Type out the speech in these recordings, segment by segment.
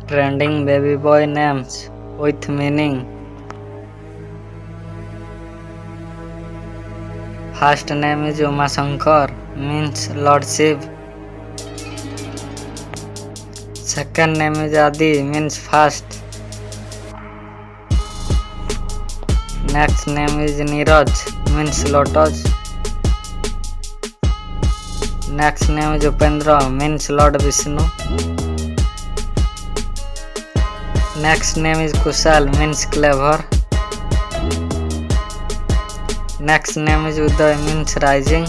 Trending baby boy names with meaning. First name is Umashankar, means Lord Shiv. Second name is Adi, means fast. Next name is Niraj, means lotus. Next name is Upendra, means Lord Vishnu. Next name is Kushal, means clever. Next name is Uday, means rising.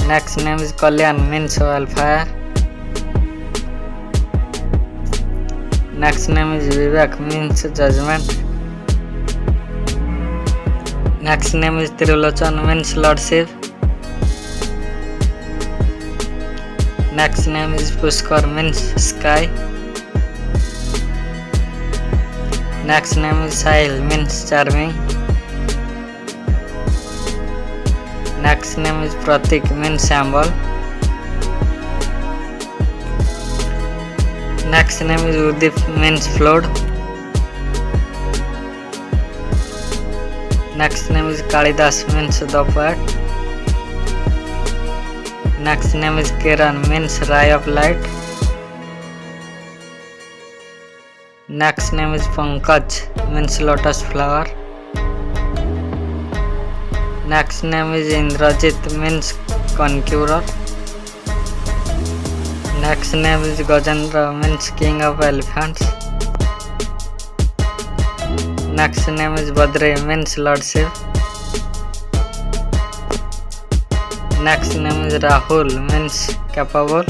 Next name is Kalyan, means welfare. Next name is Vivek, means judgment. Next name is Trilochan, means lordship. Next name is Pushkar, means sky. Next name is Sahil, means charming. Next name is Pratik, means symbol. Next name is Udip, means flood. Next name is Kalidas, means the poet. Next name is Kiran, means ray of light. Next name is Pankaj, means lotus flower. Next name is Indrajit, means conqueror. Next name is Gajendra, means king of elephants. Next name is Badri, means lordship. Next name is Rahul, means capable.